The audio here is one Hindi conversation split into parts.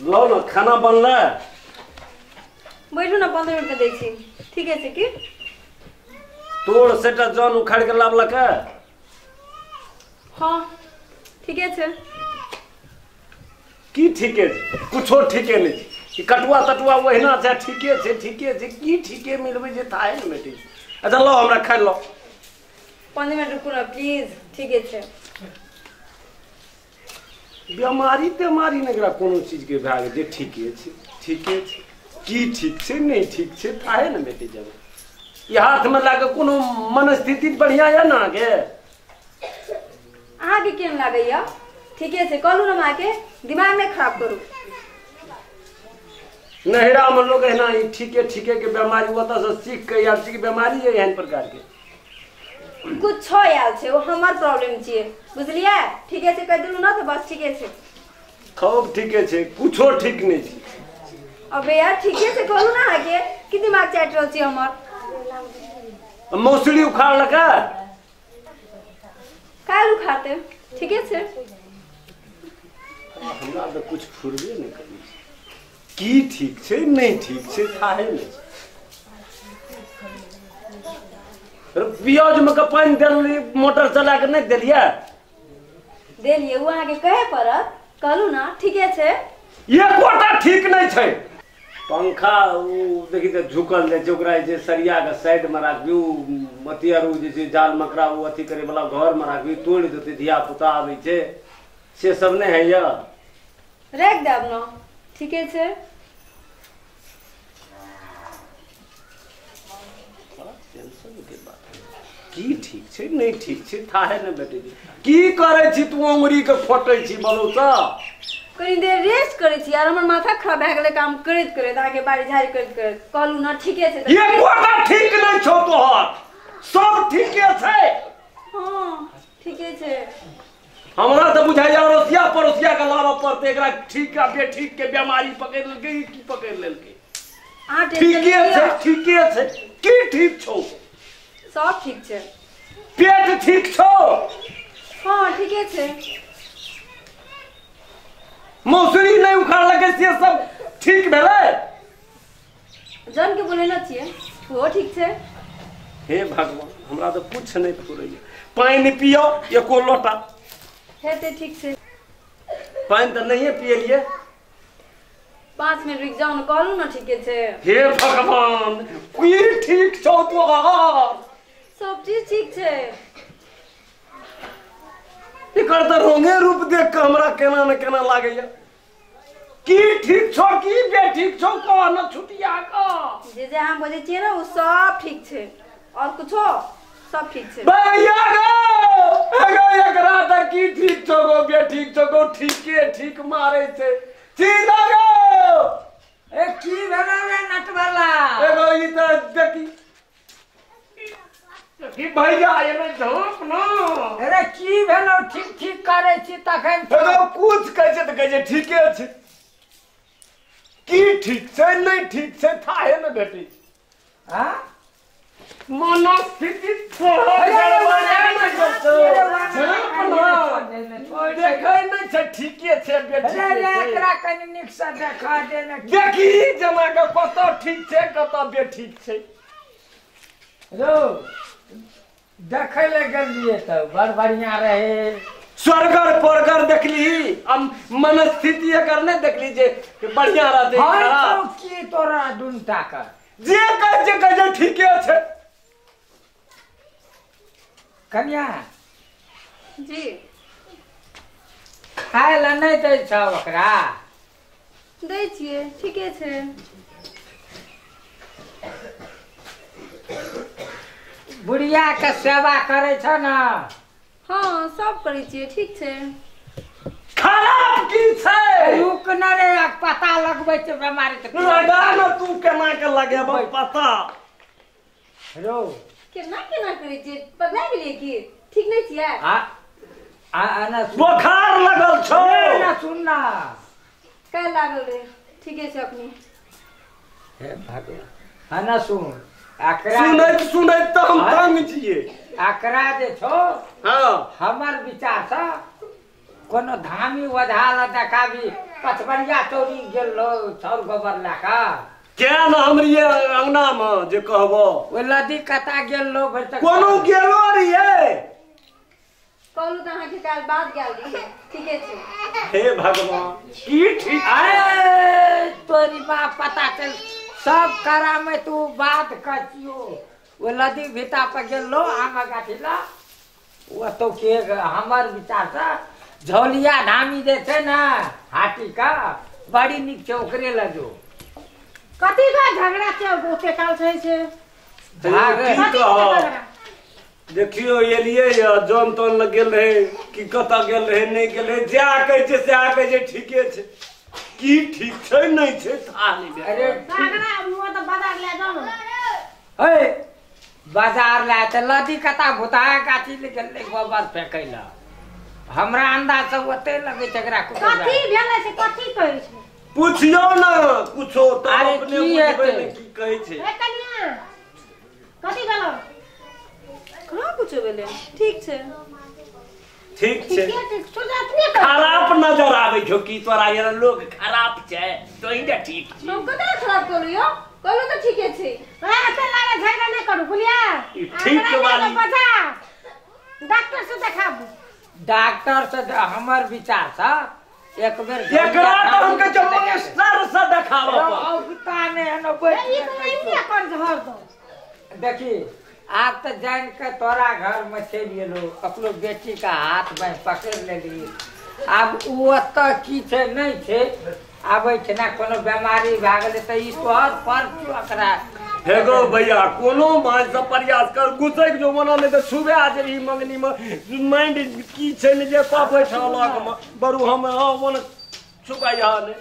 लो ना खाना बनला बैठू ना 15 मिनट में दै छी ठीक है कि तोड़ सेटा जन उखाड़ के लावला का हां ठीक है की ठीके कुछो ठीके नहीं कि कटुआ तटुआ वहिना छै ठीके छै की ठीके मिलबे जे थाए न बेटी अच्छा लो हमरा खा लो 15 मिनट रुकू ना प्लीज ठीक है बीमारी तेमारी नगरा कोनो चीज के भाग जे ठीके छै की ठीक छै नहीं ठीक छै थाए न बेटी जब ये हाथ में लागे कोनो मनस्थिति बढ़िया या ना के आगे केन लागैया ठीक है कहलू ना मां के दिमाग में खराब करू नहरा में लोग है ना ठीके के बीमारी होता से सीख के यार की बीमारी है एहन प्रकार के कुछ हो यार छे वो हमर प्रॉब्लम छिए बुझलिए ठीक है कह दिलू ना तो बस ठीक है खूब ठीके छै कुछो ठीक नहीं छै अबे यार ठीक है कहलू ना आगे कि दिमाग चाट रहल छी हमर मौसरी उखाड़ लगा काल उखाड़ते ठीक है हमरा तो कुछ फुरबे नहीं करी की ठीक छै नहीं ठीक छै थाहे नहीं प्याज में का पानी देली मोटर चला के नहीं देलिए वो आगे कहे परत कहलू ना ठीक है ये कोटा ठीक नहीं छै पंखा देखी तो झुकल जाए ओकरा जे सरिया के साइड में राखबी मतियारू जे जाल मकड़ा अथी करे वाला घर में राखबी तोड़ देते धिया पुता आबै छै से सब नहीं है या रख देब ना ठीक है की ठीक छै नहीं ठीक छै थाहे न बेटे की करे छी तू अंगुरी के फोटै छी बोलू त कनी देर रेस्ट करे छी यार हमर माथा खराब भ गेले काम करत आगे बारी झाड़ी करत कहलू ना ठीक है ये कोटा ठीक नहीं छौ तोहर सब ठीके छै हां ठीके छै हमरा त बुझाय या पड़ोसिया के लावा पड़ते एकरा ठीक आ बेठीक के बीमारी पकड़ लेलकै की पकड़ लेलकै आ ठीके छै की ठीक छौ सब ठीक छै पेट ठीक छौ हां ठीके छै मौसरी नहीं उखाड़ लगे से सब ठीक भेलै जन के बोले ना छिए वो ठीक छै हे भगवान हमरा तो कुछ नहीं फुरैया पानी पियो एको लोटा हेते ठीक छै पानी तो नहीं पियलिए 5 मिनट रुक जाओ ना कहलू ना ठीक छै हे भगवान की ठीक छौ तोहर सब चीज ठीक छै एकर त रोंगे रूप देख के हमरा केना न केना लागैया की ठीक छौ की बेठीक छौ कह न छुटिया का जे हम बोले छिए ना वो सब ठीक छै और कुछो सब ठीक छै भैया गो एकरा त की ठीक छौ गो बेठीक छौ गो ठीक मारे छै सीधा गो ए की भेला रे नटवाला एगो ई त देखी की भैया एमे धोप न अरे की भेलो ठीक करे छी तखन एगो कुछ कहै छै ठीके छै की ठीक छै नहीं ठीक छै थाहे न बेटी हां मनस्थिति देखै नहीं छै ठीके छै बेटी अरे एकरा कनि निक से देखा दे न देखी जना के कत ठीक छै कत बेठीक छै रो देखे ले गेलिए त बड़ बढ़िया रहे स्वर्गर परगर देखली हम मनस्थिति एकर नहीं देखली जे बढ़िया रहते हां तो की तोरा दुनटा का जे कहे ठीके छै कन्या जी खाए ला नहीं दै छ ओकरा दै छिए ठीके छै बुढ़िया के सेवा करे छ ना हां सब करे छिए ठीक छै खराब की छै रुक न रे पता लगबै छै बीमारी त लगा न तू केना के लगेबो पता रो केना करे छिए पता गेलिए की ठीक नहीं छिए आ ना बुखार लगल छौ ना सुन ना का लागल रे ठीके छै अपनी हे भगवान ना सुन सुनैत तो हम तंग छिए एकरा जे छो हां हमर विचार से कोनो धामी वधाल देखाबी पचवरिया चोरी गेलो चाउर गोबर लेका क्या ना हमरी अंगना में जे कहबो ओ लदी कता गेलो भर तक कोनो गेलो रहिए कहलू त अहाँ के काल बाद गेल रही ठीके छै हे भगवान की ठीक अरे तोरी बाप पता चल सब करा में तू बात कचियो वो लदी भीता पर गेलो आम गाठीला वो तो के हमर विचार से झोलिया धामी जे छै ना हाटी का बड़ी निक छै ओकरे लजो कथी का झगड़ा छै ओते काल छै देखियो एलिए जन तन लग गेल रहे कि कता गेल रहे नहीं गेल रहे जा कहै छै से आ कहै छै ठीके छै की ठीक छै नहीं छै था नहीं अरे झगड़ा मुआ तो बाजार ले जाओ ना ए बाजार ला त लदी कता भुता गाठी ले गेल गोबर फेकैला हमरा अंदाज से ओते लगे झगड़ा कथी भेलै से कथी कहै छै पूछियो ना कुछो तो अरे अपने की बुझबै हेतै? ने की कहै छै ए कनिया कथी भेलो कहाँ कुछो भेलै ठीक छै ठीक छै ठीके छै सुजात ने कर खराब नजर आबै छौ की तोरा यार लोग खराब छै तो इनका ठीक छै हम कतऽ खराब कहलू यो कहलू त ठीके छै ए ते लागे झगड़ा नहीं करू बुलिया ई ठीक वाली डॉक्टर से देखाबू डॉक्टर से हमर विचार से एक बेर एकरा तो हमके चमत्कार से देखावा पड़ औगता ने न ई तो नहीं कर झर दो देखी आप तो जान के तोरा घर में चल गेलो अपनो बेटी का हाथ में पकड़ लेली अब वो तो की छे नहीं छे आबै छे ना कोनो बीमारी भ गेले त ई तोहर पर ओकरा हे गो भैया कोनो मां से प्रयास कर गुसैक जो मना ले त सुबह आज रही मंगनी में माइंड की छै ने जे का बैठलक में बरु हम मन सुबह ने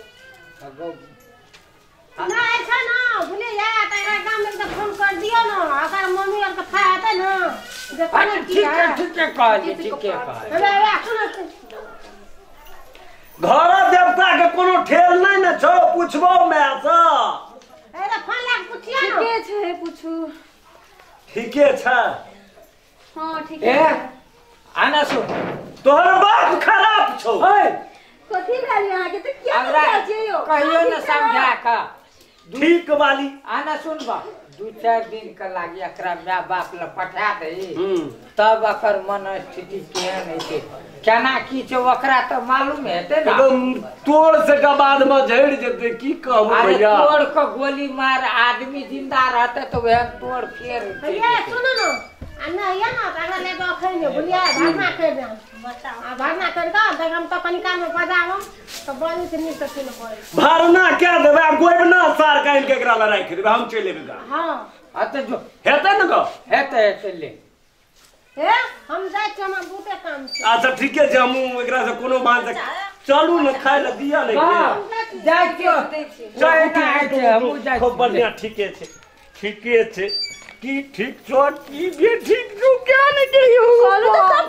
ना ऐसा ना बुलिया तेरा गांव में तो फोन कर दियो ना अगर मम्मी और का आते ना देखो ना ठीक है ठीक है कह अरे सुनो घर देवता के कोनो ठेल नहीं न छौ पूछबो मैं से अरे फोन ला पूछिया ना ठीके छै पूछू ठीके छै हाँ ठीक ए है आना सुन तोहर बाप खराब छौ ओए कथी भेल अहाँ के त क्या हमरा बुझाइ छै यो कहियो न समझा का ठीक वाली आना सुन बा 2-4 दिन के लागी एकरा माय बाप ल पठा दे तब अकर मन स्थिति केहन है छै केना की छै ओकरा तो मालूम हेते ना एकदम तोड़ से का बाद में झड़ जेते की कहबो अरे भैया तोड़ को गोली मार आदमी जिंदा रहते तो वह तोड़ फेर ये सुनो ना अन्ना ये ना अगर ले दो खैने बुलिया भरना कर दे बताओ आ भरना कर का देख हम तो कनिका में बजावो तो बड़ी से नीचे चले पड़े भरना क्या देबे गोइबना सार काइन के एकरा ल राख देबे हम चले बेगा हां अते जो हेते न गो हेते ले हे हम जाय छ हम बूते काम छै अच्छा ठीके छै हम एकरा से कोनो बात चलू न खाय ल दिया नहीं जाय क्यों जाय के हम जाय खूब बढ़िया ठीके छै की ठीक छो की भी ठीक छो क्या नहीं कहियो कहलू त सब